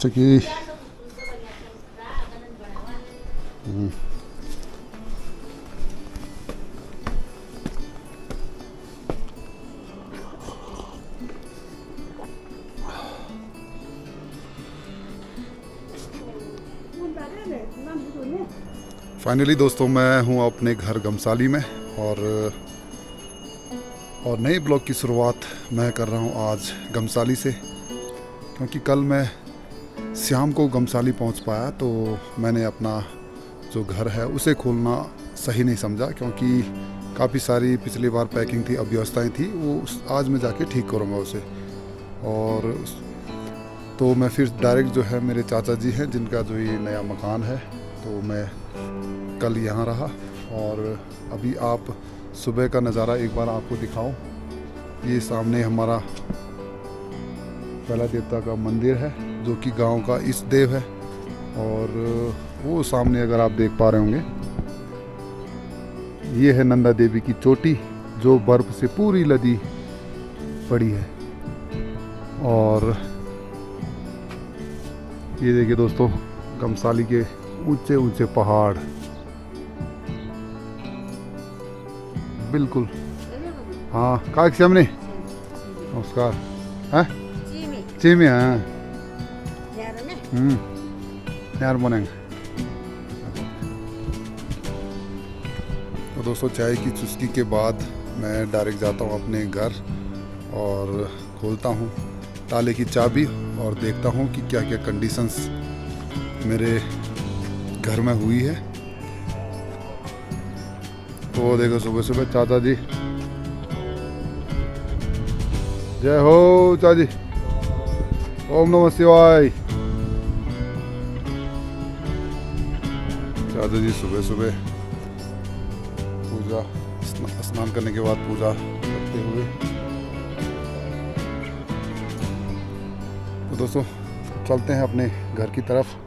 की फाइनली दोस्तों मैं हूँ अपने घर गमसाली में और नए ब्लॉग की शुरुआत मैं कर रहा हूँ आज गमसाली से, क्योंकि कल मैं शाम को गमसाली पहुँच पाया तो मैंने अपना जो घर है उसे खोलना सही नहीं समझा, क्योंकि काफ़ी सारी पिछली बार पैकिंग थी, अव्यवस्थाएं थी, वो आज मैं जाके ठीक करूँगा उसे। और तो मैं फिर डायरेक्ट जो है मेरे चाचा जी हैं जिनका जो ये नया मकान है, तो मैं कल यहाँ रहा। और अभी आप सुबह का नज़ारा एक बार आपको दिखाऊं। ये सामने हमारा पहला देवता का मंदिर है जो कि गांव का इष्ट देव है, और वो सामने अगर आप देख पा रहे होंगे ये है नंदा देवी की चोटी जो बर्फ से पूरी लदी पड़ी है। और ये देखिए दोस्तों गमसाली के ऊंचे ऊंचे पहाड़, बिल्कुल। हाँ काय सामने नमस्कार है चीमी हाँ यार बनेंगे। तो दोस्तों चाय की चुस्की के बाद मैं डायरेक्ट जाता हूँ अपने घर और खोलता हूँ ताले की चाबी और देखता हूँ कि क्या क्या कंडीशंस मेरे घर में हुई है। तो देखो सुबह सुबह चाचा जी, जय हो चाचा जी, ओम नमः शिवाय। चाचा जी सुबह सुबह पूजा स्नान करने के बाद पूजा करते हुए। तो दोस्तों चलते हैं अपने घर की तरफ।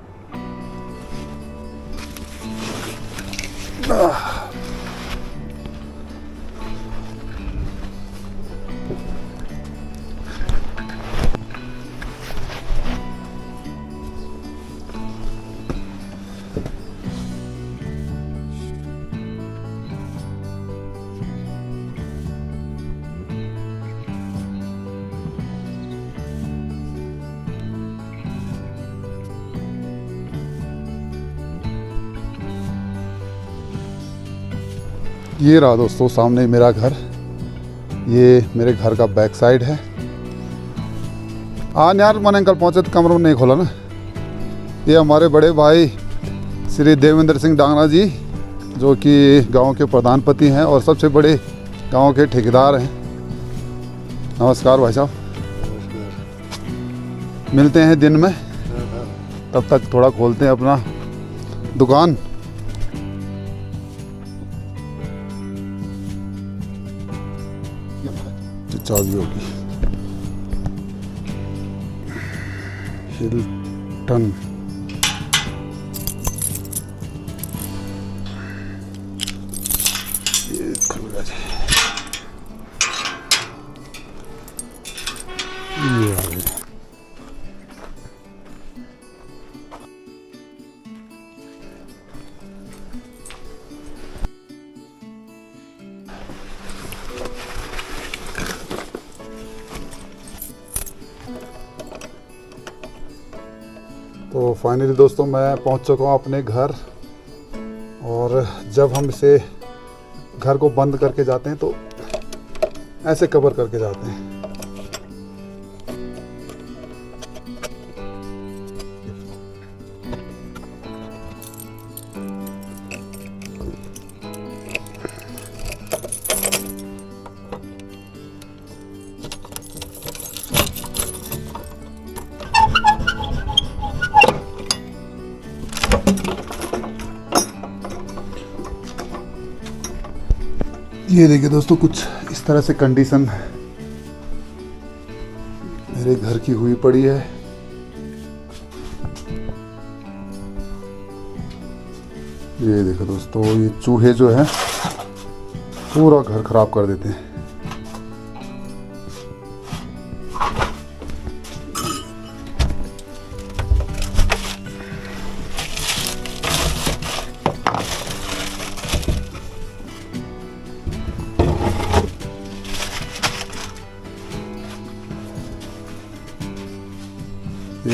ये रहा दोस्तों सामने मेरा घर, ये मेरे घर का बैक साइड है। हाँ यार मैंने कल पहुँचे तो कमरा नहीं खोला ना। ये हमारे बड़े भाई श्री देवेंद्र सिंह डांगरा जी जो कि गांव के प्रधानपति हैं और सबसे बड़े गांव के ठेकेदार हैं। नमस्कार भाई साहब, मिलते हैं दिन में, तब तक थोड़ा खोलते हैं अपना दुकान। चाबी होगी हिल्टन। ये खुल गया। ये आ गया। तो फाइनली दोस्तों मैं पहुंच चुका हूं अपने घर, और जब हम इसे घर को बंद करके जाते हैं तो ऐसे कवर करके जाते हैं। ये देखिए दोस्तों कुछ इस तरह से कंडीशन मेरे घर की हुई पड़ी है। ये देखो दोस्तों ये चूहे जो है पूरा घर खराब कर देते हैं।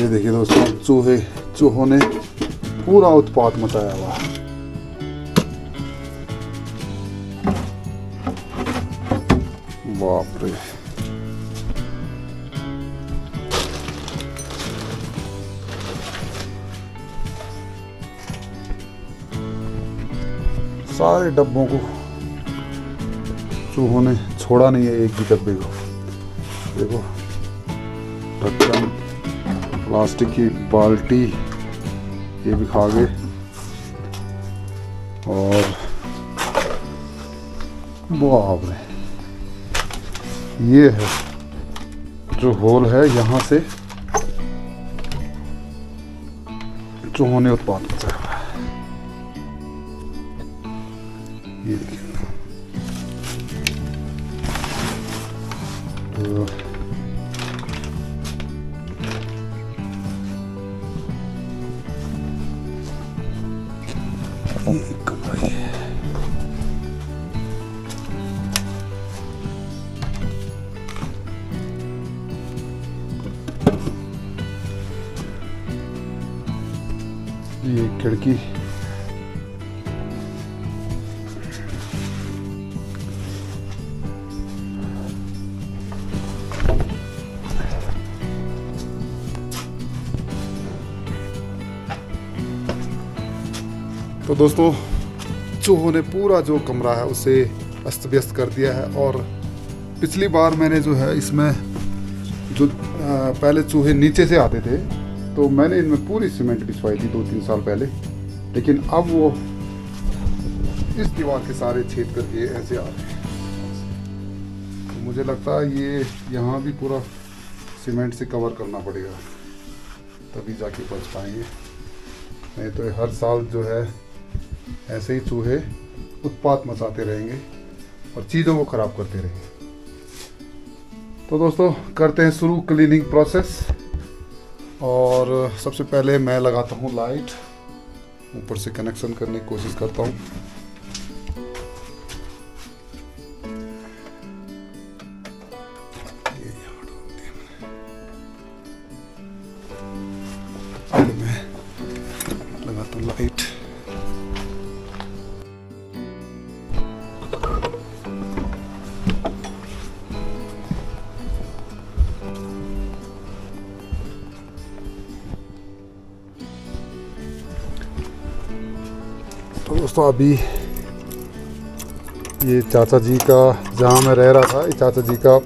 ये देखिए दोस्तों, चूहों ने पूरा उत्पात मचाया हुआ है। बाप रे, सारे डब्बों को चूहों ने छोड़ा नहीं है, एक भी डब्बे को। देखो, ढक्कन, प्लास्टिक की बाल्टी ये भी खा गए। और बाप रे, ये है जो होल है, यहाँ से चूहों ने उत्पात मचाया हुआ है। ये देखिए, तो ये खिड़की, तो दोस्तों चूहों ने पूरा जो कमरा है उसे अस्त व्यस्त कर दिया है। और पिछली बार मैंने जो है इसमें जो पहले चूहे नीचे से आते थे, तो मैंने इनमें पूरी सीमेंट बिछवाई थी 2-3 साल पहले। लेकिन अब वो इस दीवार के सारे छेद करके ऐसे आ रहे हैं। तो मुझे लगता है ये यहाँ भी पूरा सीमेंट से कवर करना पड़ेगा, तभी जाके बच पाएंगे। नहीं तो हर साल जो है ऐसे ही चूहे उत्पात मचाते रहेंगे और चीज़ों को ख़राब करते रहेंगे। तो दोस्तों करते हैं शुरू क्लीनिंग प्रोसेस। और सबसे पहले मैं लगाता हूँ लाइट, ऊपर से कनेक्शन करने की कोशिश करता हूँ। मैं लगाता हूँ लाइट। तो दोस्तों अभी ये चाचा जी का, जहाँ मैं रह रहा था, ये चाचा जी का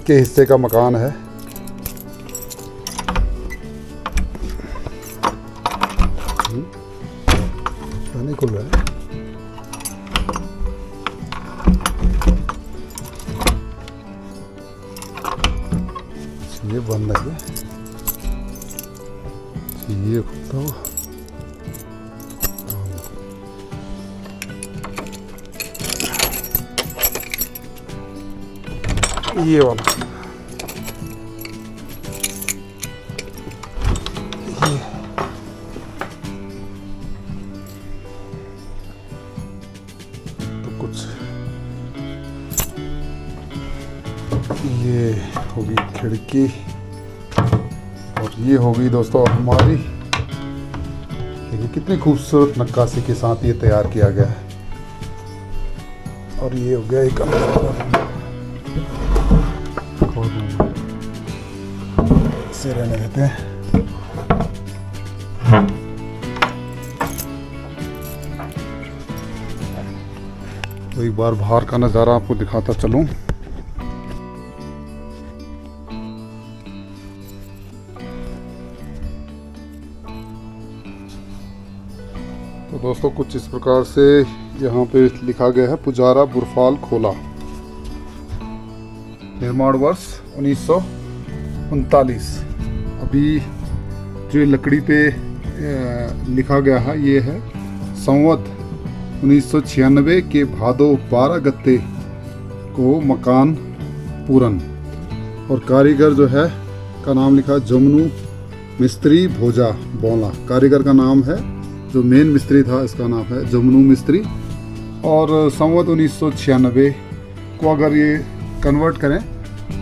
के हिस्से का मकान है। नहीं खुल रहा है, ये बंद है, ये खुलता हुआ। ये वाला ये तो कुछ ये होगी खिड़की, और ये होगी दोस्तों हमारी, देखिए कितनी खूबसूरत नक्काशी के साथ ये तैयार किया गया है। और ये हो गया एक से रहने देते हैं। तो एक बार बाहर का नज़ारा आपको दिखाता चलूं। तो दोस्तों कुछ इस प्रकार से यहाँ पे लिखा गया है, पुजारा बुरफाल खोला, निर्माण वर्ष 1939। अभी जो लकड़ी पे लिखा गया है ये है संवत 1996 के भादो 12 गत्ते को मकान पूरन। और कारीगर जो है का नाम लिखा जमनू मिस्त्री भोजा बौला, कारीगर का नाम है, जो मेन मिस्त्री था इसका नाम है जमनू मिस्त्री। और संवत 1996 को अगर ये कन्वर्ट करें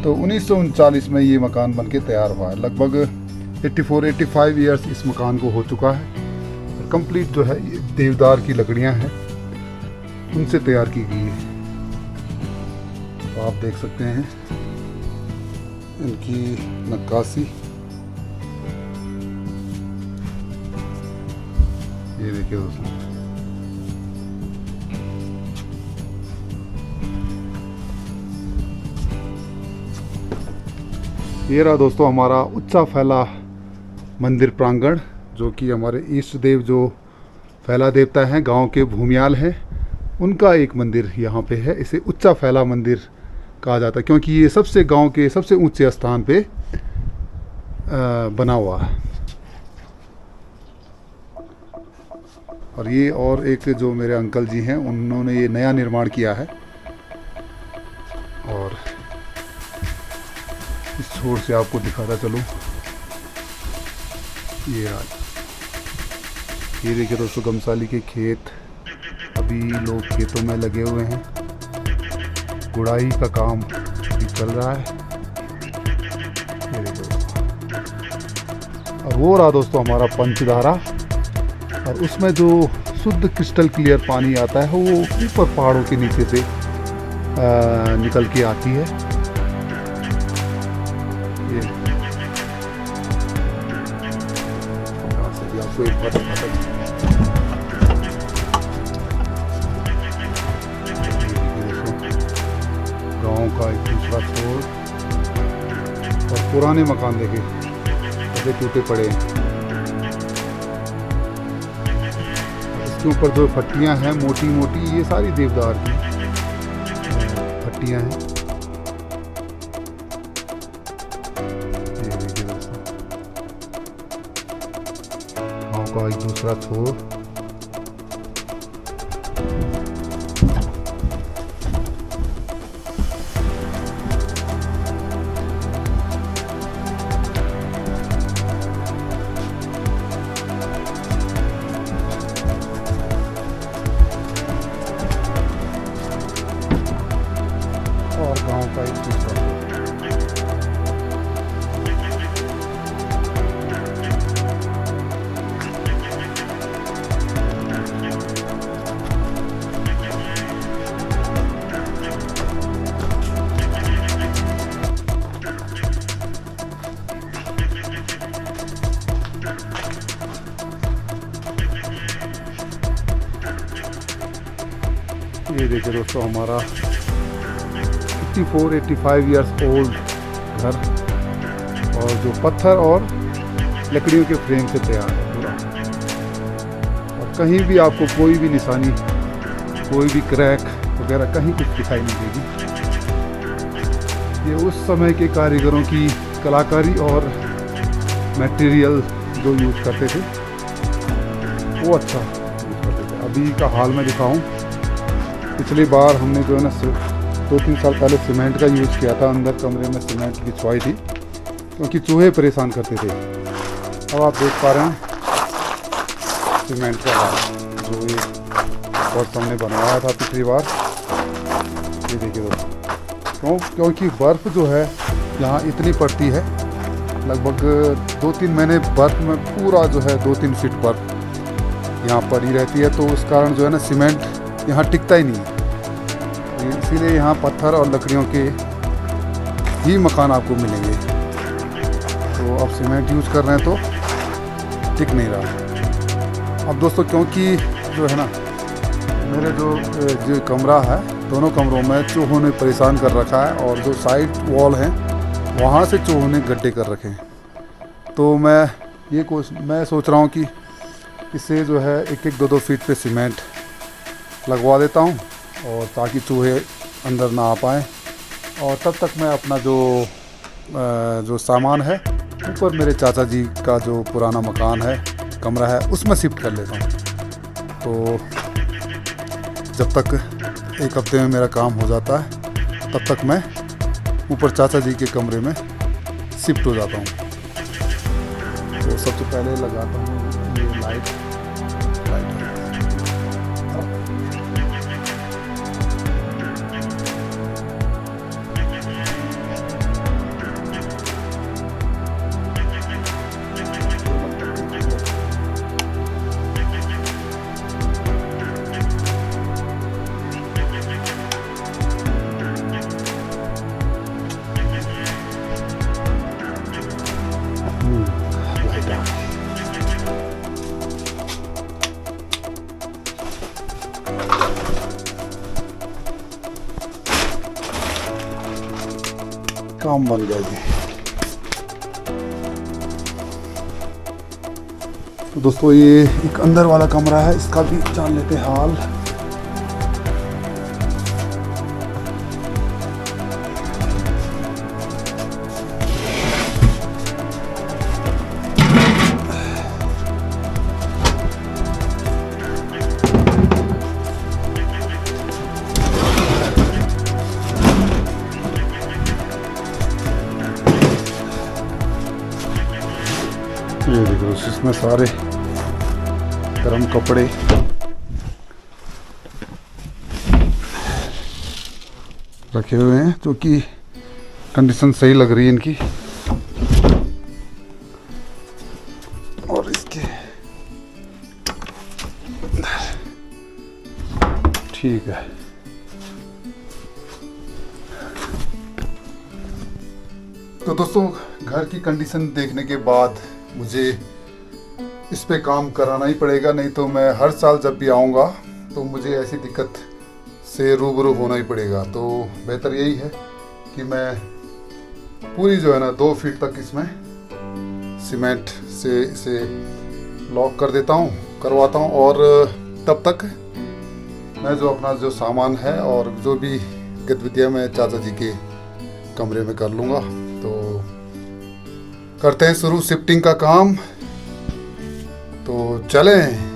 तो 1939 में ये मकान बनके तैयार हुआ है। लगभग 84-85 ईयर्स इस मकान को हो चुका है। और कंप्लीट जो है ये देवदार की लकड़ियां हैं, उनसे तैयार की गई है। तो आप देख सकते हैं इनकी नक्काशी, ये देखिए दोस्तों। ये रहा दोस्तों हमारा ऊंचा फैला मंदिर प्रांगण, जो कि हमारे इष्ट देव जो फैला देवता हैं, गांव के भूमियाल हैं, उनका एक मंदिर यहाँ पे है। इसे ऊंचा फैला मंदिर कहा जाता है क्योंकि ये सबसे गांव के सबसे ऊंचे स्थान पे बना हुआ है। और ये और एक जो मेरे अंकल जी हैं, उन्होंने ये नया निर्माण किया है। और इस छोर से आपको दिखाता चलूँ, ये देखिए दोस्तों गमसाली के खेत। अभी लोग खेतों में लगे हुए हैं, गुड़ाई का काम अभी चल रहा है। ये देखिए, और वो रहा दोस्तों हमारा पंचधारा, और उसमें जो शुद्ध क्रिस्टल क्लियर पानी आता है वो ऊपर पहाड़ों के नीचे से निकल के आती है। ये आपको एक बात गाँव का एक दूसरा छोर, और पुराने मकान देखे ऐसे टूटे पड़े हैं। इसके ऊपर जो फट्टियां हैं मोटी मोटी, ये सारी देवदार की फट्टियां हैं। ये देखिए दोस्तों गाँव का एक दूसरा छोर। और गांव का एक दूसरा। ये देखिए दोस्तों हमारा 84-85 ईयर्स ओल्ड घर, और जो पत्थर और लकड़ियों के फ्रेम से तैयार है पूरा। और कहीं भी आपको कोई भी निशानी, कोई भी क्रैक वगैरह कहीं कुछ दिखाई नहीं देगी। ये उस समय के कारीगरों की कलाकारी और मटेरियल जो यूज करते थे वो अच्छा यूज करते थे। अभी का हाल में दिखाऊं, पिछली बार हमने जो है ना 2-3 साल पहले सीमेंट का यूज़ किया था। अंदर कमरे में सीमेंट बिछवाई थी क्योंकि चूहे परेशान करते थे। अब आप देख पा रहे हैं सीमेंट का हाल जो ये बहुत हमने बनवाया था पिछली बार। ये देखिए दोस्तों, क्योंकि बर्फ़ जो है यहाँ इतनी पड़ती है, लगभग 2-3 महीने बर्फ़ में पूरा जो है 2-3 फीट बर्फ़ यहाँ पड़ी रहती है। तो उस कारण जो है ना सीमेंट यहाँ टिकता ही नहीं है। इसीलिए यहाँ पत्थर और लकड़ियों के ही मकान आपको मिलेंगे। तो अब सीमेंट यूज़ कर रहे हैं तो टिक नहीं रहा। अब दोस्तों क्योंकि जो है ना मेरे जो कमरा है, दोनों कमरों में चूहों ने परेशान कर रखा है, और जो साइड वॉल हैं वहाँ से चूहों ने गड्ढे कर रखे हैं। तो मैं सोच रहा हूँ कि इसे जो है 1-2 फीट पे सीमेंट लगवा देता हूँ, और ताकि चूहे अंदर ना आ पाएँ। और तब तक मैं अपना जो सामान है ऊपर मेरे चाचा जी का जो पुराना मकान है, कमरा है, उसमें शिफ्ट कर लेता हूँ। तो जब तक 1 हफ्ते में मेरा काम हो जाता है, तब तक मैं ऊपर चाचा जी के कमरे में शिफ्ट हो जाता हूँ। तो सबसे पहले लगाता हूँ ये लाइट। काम बन गया जी। तो दोस्तों ये एक अंदर वाला कमरा है, इसका भी जान लेते हैं हाल। ये देखो इसमें सारे गर्म कपड़े रखे हुए हैं, जो कि कंडीशन सही लग रही है इनकी। और इसके ठीक है। तो दोस्तों घर की कंडीशन देखने के बाद मुझे इस पे काम कराना ही पड़ेगा, नहीं तो मैं हर साल जब भी आऊँगा तो मुझे ऐसी दिक्कत से रूबरू होना ही पड़ेगा। तो बेहतर यही है कि मैं पूरी जो है ना 2 फीट तक इसमें सीमेंट से इसे लॉक कर देता हूँ, करवाता हूँ। और तब तक मैं जो अपना जो सामान है और जो भी गतिविधियाँ मैं चाचा जी के कमरे में कर लूँगा। तो करते हैं शुरू शिफ्टिंग का काम, तो चलें।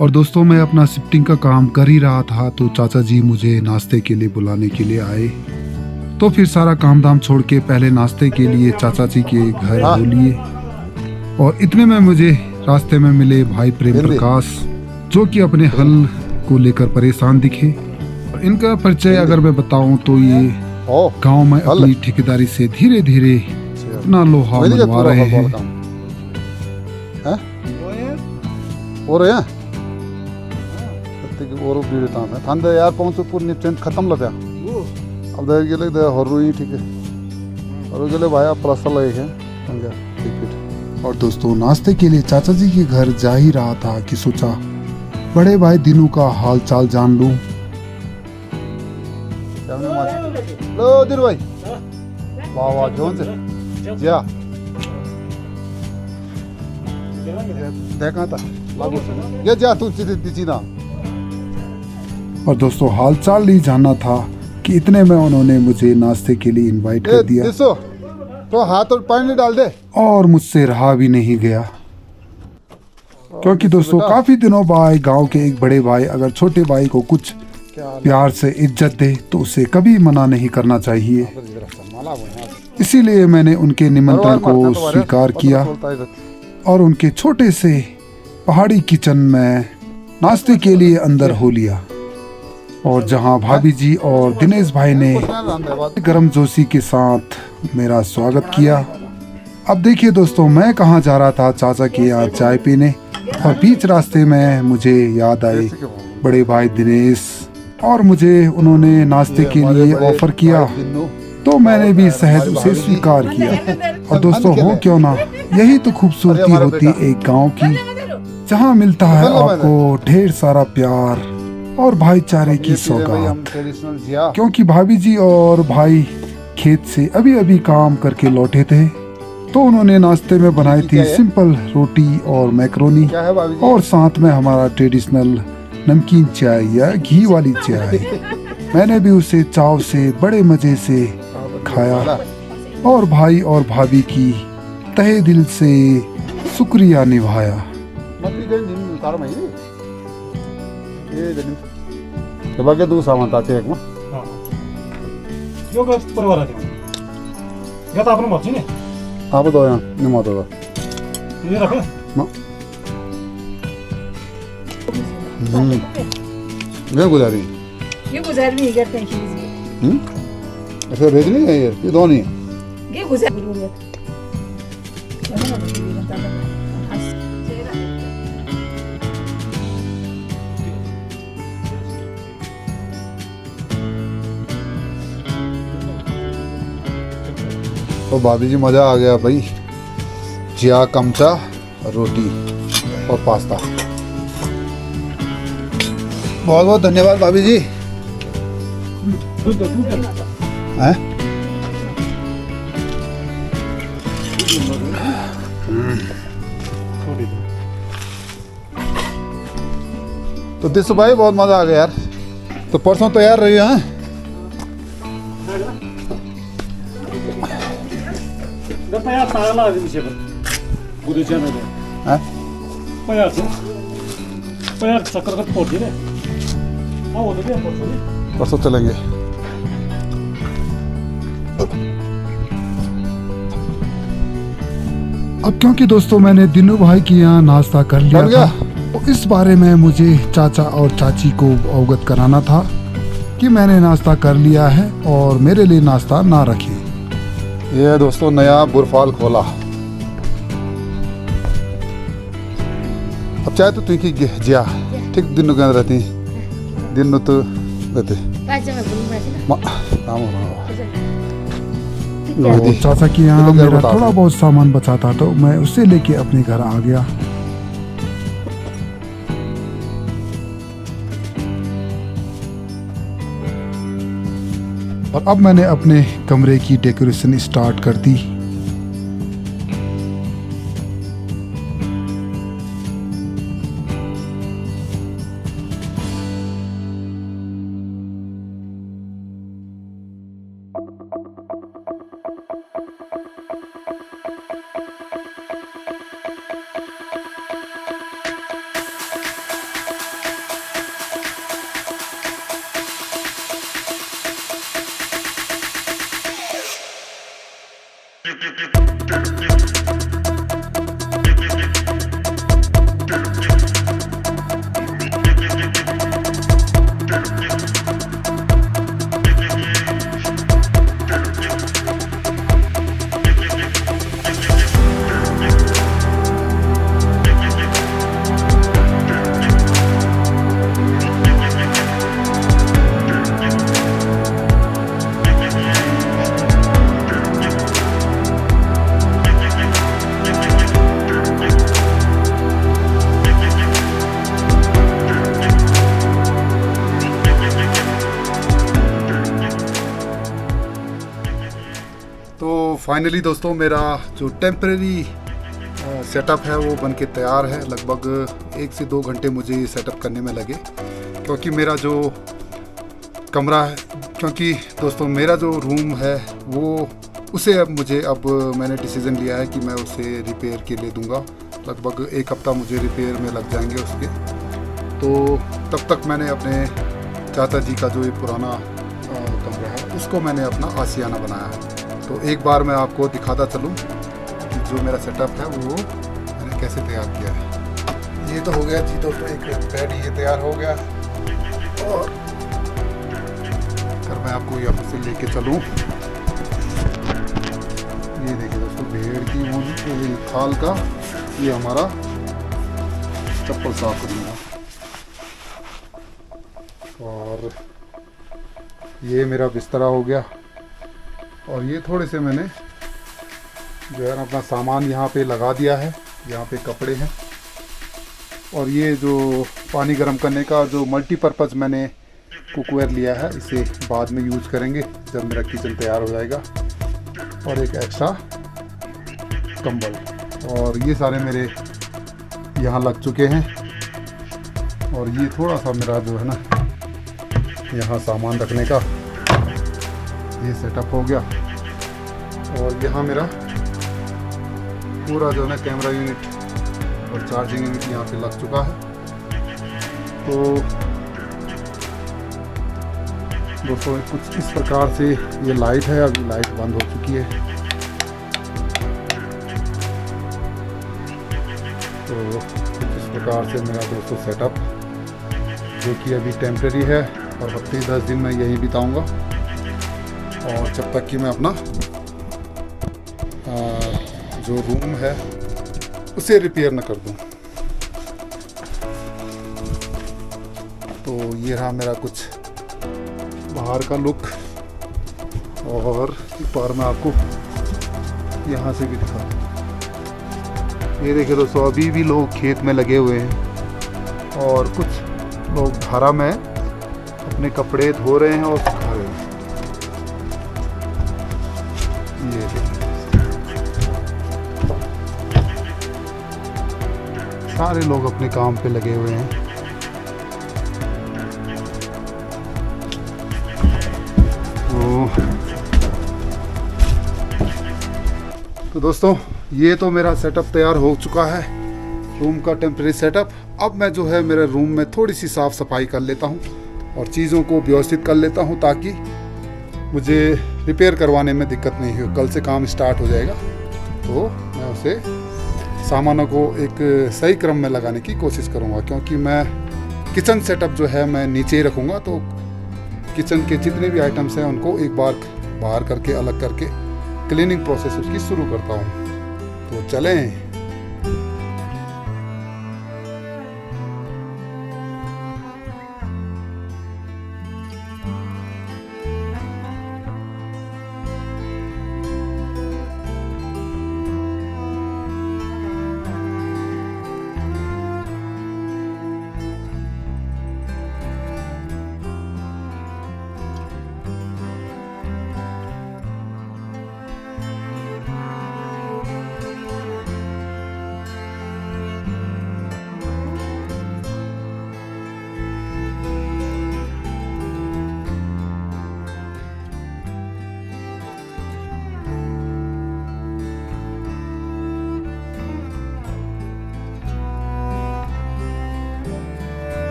और दोस्तों मैं अपना शिफ्टिंग का काम कर ही रहा था, तो चाचा जी मुझे नाश्ते के लिए बुलाने के लिए आए। तो फिर सारा काम धाम छोड़ के पहले नाश्ते के लिए चाचा जी के घर हो लिए। और इतने में मुझे रास्ते में मिले भाई प्रेम प्रकाश, जो कि अपने हल को लेकर परेशान दिखे। और इनका परिचय अगर मैं बताऊं तो ये गांव में अपनी ठेकेदारी से धीरे धीरे अपना लोहा मनवा रहे हैं। और बीड़ता है थांदे यार पहुंचो पूरी ट्रेन खत्म लगा। अब देर गेले दे हरुई ठीक है और गेले भाई प्लास्टर लगे हैं समझा ठीक। और दोस्तों नाश्ते के लिए चाचा जी के घर जा ही रहा था कि सोचा बड़े भाई दिनू का हाल चाल जान लूं। लो दिर भाई वाह वाह जोन से जा देखा था लागू ये जा तू सीधा। और दोस्तों हाल चाल नहीं जानना था कि इतने में उन्होंने मुझे नाश्ते के लिए इनवाइट कर दिया। तो हाथ और पानी डाल दे। और मुझसे रहा भी नहीं गया, क्योंकि दोस्तों काफी दिनों बाद गांव के एक बड़े भाई अगर छोटे भाई को कुछ प्यार से इज्जत दे तो उसे कभी मना नहीं करना चाहिए। इसीलिए मैंने उनके निमंत्रण को स्वीकार किया और उनके छोटे से पहाड़ी किचन में नाश्ते के लिए अंदर हो लिया। और जहां भाभी जी और दिनेश भाई ने गर्म जोशी के साथ मेरा स्वागत किया। अब देखिए दोस्तों मैं कहां जा रहा था, चाचा के यहाँ चाय पीने। और बीच रास्ते में मुझे याद आए बड़े भाई दिनेश और मुझे उन्होंने नाश्ते के लिए ऑफर किया तो मैंने भी सहज उसे स्वीकार किया। और दोस्तों हो क्यों ना, यही तो खूबसूरती होती एक गांव की, जहां मिलता है आपको ढेर सारा प्यार और भाईचारे की सौगात। क्योंकि भाभी जी और भाई खेत से अभी अभी काम करके लौटे थे तो उन्होंने नाश्ते में बनाई थी सिंपल रोटी और मैक्रोनी और साथ में हमारा ट्रेडिशनल नमकीन चाय या घी वाली चाय। मैंने भी उसे चाव से बड़े मजे से खाया और भाई और भाभी की तहे दिल से शुक्रिया निभाया। तू सामान ताते एक योगा परिवार आहे घेता आपण मर्जी ने आप दो यहाँ निमा दो ये रख ये गुजारी ये गुजारवी करते हैं ऐसे भेज नहीं है ये दो नहीं ये गुजार तो भाभी जी मज़ा आ गया भाई। जिया कमचा रोटी और पास्ता। बहुत बहुत धन्यवाद भाभी जी। हैं? तो दिस भाई बहुत मज़ा आ गया यार। तो परसों तैयार रही हैं? पयार ताला आदि विषय पर बुद्धि चैनल हैं? पयार चक्कर का पोट जी ने हाँ वो देखिए पोट परसों चलेंगे। अब क्योंकि दोस्तों मैंने दिनू भाई के यहाँ नाश्ता कर लिया बन गया? था तो इस बारे में मुझे चाचा और चाची को अवगत कराना था कि मैंने नाश्ता कर लिया है और मेरे लिए नाश्ता ना रखें। ये दोस्तों नया बुरफाल खोला। अब चाहे तो तुम की जिया ठीक दिन के अंदर रहती दिन तो रहते काम हो तो चाचा के यहाँ मेरा थोड़ा बहुत सामान बचा था तो मैं उसे लेके अपने घर आ गया। और अब मैंने अपने कमरे की डेकोरेशन स्टार्ट कर दी। फाइनली दोस्तों मेरा जो टेम्परेरी सेटअप है वो बनके तैयार है। लगभग 1 से 2 घंटे मुझे ये सेटअप करने में लगे क्योंकि मेरा जो कमरा है, क्योंकि दोस्तों मेरा जो रूम है वो उसे अब मैंने डिसीज़न लिया है कि मैं उसे रिपेयर के लिए दूंगा। लगभग 1 हफ्ता मुझे रिपेयर में लग जाएंगे उसके। तो तब तक मैंने अपने चाचा जी का जो ये पुराना कमरा है उसको मैंने अपना आशियाना बनाया है। तो एक बार मैं आपको दिखाता चलूँ कि जो मेरा सेटअप है वो मैंने कैसे तैयार किया है। ये तो हो गया जी दोस्तों, एक बेड ये तैयार हो गया। और अगर मैं आपको यहाँ से लेके चलूँ, ये देखिए दोस्तों भेड़ की ऊन ये खाल का ये हमारा चप्पल साफ करने का। और और ये मेरा बिस्तरा हो गया। और ये थोड़े से मैंने जो है ना अपना सामान यहाँ पे लगा दिया है। यहाँ पे कपड़े हैं और ये जो पानी गर्म करने का जो मल्टीपर्पज़ मैंने कुकवेयर लिया है, इसे बाद में यूज़ करेंगे जब मेरा किचन तैयार हो जाएगा। और एक एक्स्ट्रा कंबल, और ये सारे मेरे यहाँ लग चुके हैं। और ये थोड़ा सा मेरा जो है ना यहाँ सामान रखने का ये सेटअप हो गया। और यहाँ मेरा पूरा जो है ना कैमरा यूनिट और चार्जिंग यूनिट यहाँ पे लग चुका है। तो दोस्तों कुछ इस प्रकार से ये लाइट है, अभी लाइट बंद हो चुकी है। तो कुछ इस प्रकार से मेरा दोस्तों सेटअप, जो कि अभी टेम्प्रेरी है और हफ्ते 10 दिन मैं यहीं बिताऊंगा, और जब तक कि मैं अपना जो रूम है उसे रिपेयर न कर दूं। तो ये रहा मेरा कुछ बाहर का लुक। और एक बार मैं आपको यहाँ से भी दिखा, ये देखिए दोस्तों, अभी भी लोग खेत में लगे हुए हैं और कुछ लोग धारा में अपने कपड़े धो रहे हैं और सुखा रहे हैं। ये देखिए सारे लोग अपने काम पे लगे हुए हैं। तो दोस्तों ये तो मेरा सेटअप तैयार हो चुका है, रूम का टेम्परेरी सेटअप। अब मैं जो है मेरे रूम में थोड़ी सी साफ़ सफाई कर लेता हूँ और चीज़ों को व्यवस्थित कर लेता हूँ, ताकि मुझे रिपेयर करवाने में दिक्कत नहीं हो। कल से काम स्टार्ट हो जाएगा तो मैं उसे सामानों को एक सही क्रम में लगाने की कोशिश करूँगा, क्योंकि मैं किचन सेटअप जो है मैं नीचे ही रखूँगा। तो किचन के जितने भी आइटम्स हैं उनको एक बार बाहर करके अलग करके क्लीनिंग प्रोसेस उसकी शुरू करता हूँ। तो चलें।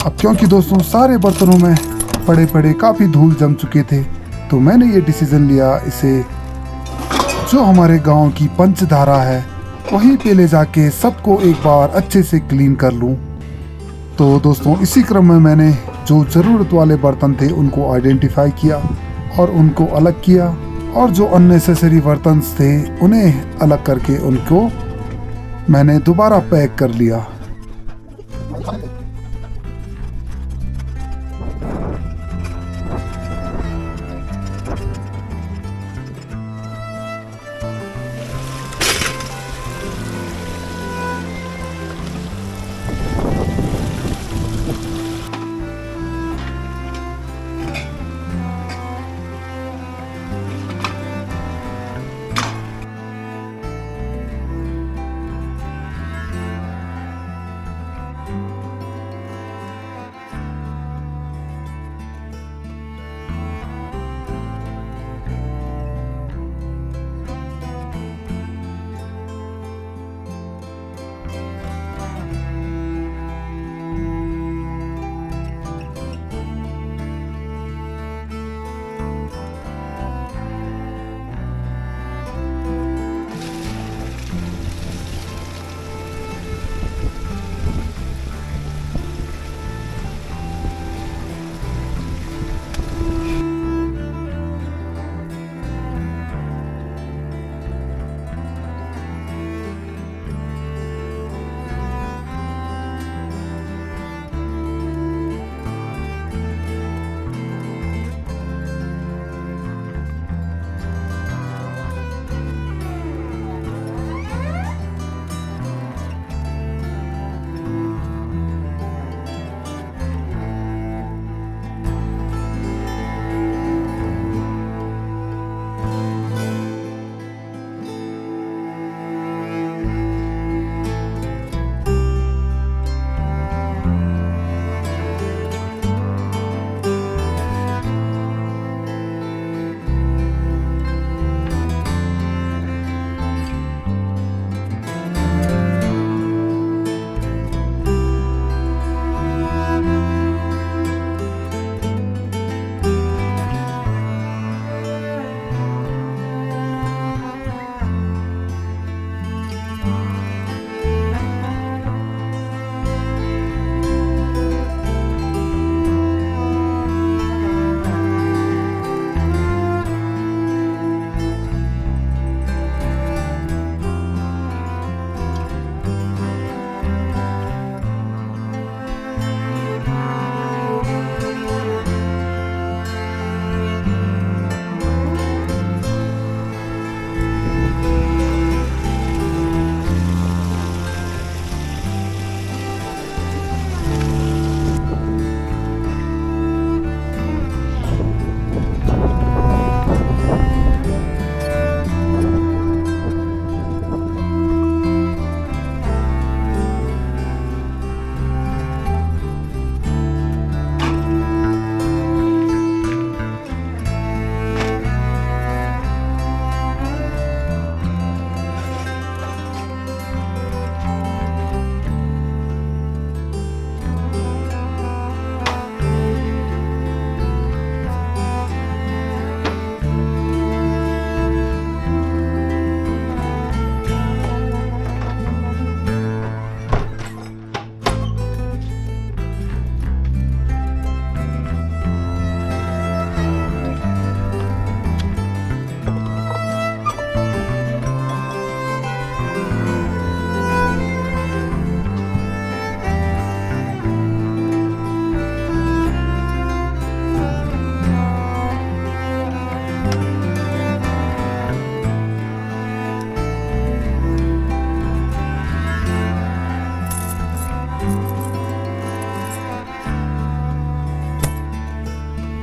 अब क्योंकि दोस्तों सारे बर्तनों में पड़े पड़े काफ़ी धूल जम चुके थे, तो मैंने ये डिसीज़न लिया, इसे जो हमारे गांव की पंचधारा है वहीं पे ले जाके सबको एक बार अच्छे से क्लीन कर लूं। तो दोस्तों इसी क्रम में मैंने जो ज़रूरत वाले बर्तन थे उनको आइडेंटिफाई किया और उनको अलग किया, और जो अननेसेसरी बर्तन थे उन्हें अलग करके उनको मैंने दोबारा पैक कर लिया।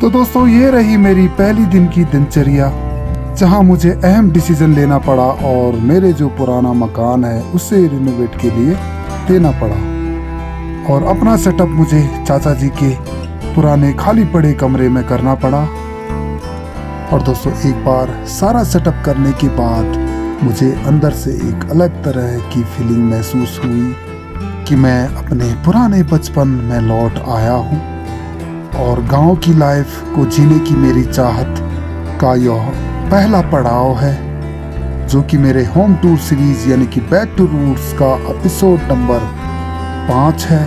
तो दोस्तों ये रही मेरी पहली दिन की दिनचर्या, जहां मुझे अहम डिसीजन लेना पड़ा और मेरे जो पुराना मकान है उसे रिनोवेट के लिए देना पड़ा। और अपना सेटअप मुझे चाचा जी के पुराने खाली पड़े कमरे में करना पड़ा। और दोस्तों एक बार सारा सेटअप करने के बाद मुझे अंदर से एक अलग तरह की फीलिंग महसूस हुई कि मैं अपने पुराने बचपन में लौट आया हूँ और गांव की लाइफ को जीने की मेरी चाहत का यह पहला पड़ाव है, जो कि मेरे होम टूर सीरीज यानी कि बैक टू रूट्स का एपिसोड नंबर 5 है।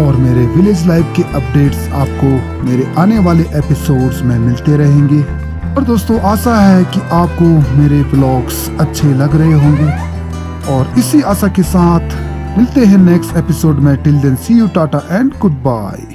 और मेरे विलेज लाइफ के अपडेट्स आपको मेरे आने वाले एपिसोड्स में मिलते रहेंगे। और दोस्तों आशा है कि आपको मेरे ब्लॉग्स अच्छे लग रहे होंगे, और इसी आशा के साथ मिलते हैं नेक्स्ट एपिसोड में। Till then see you, tata and good bye.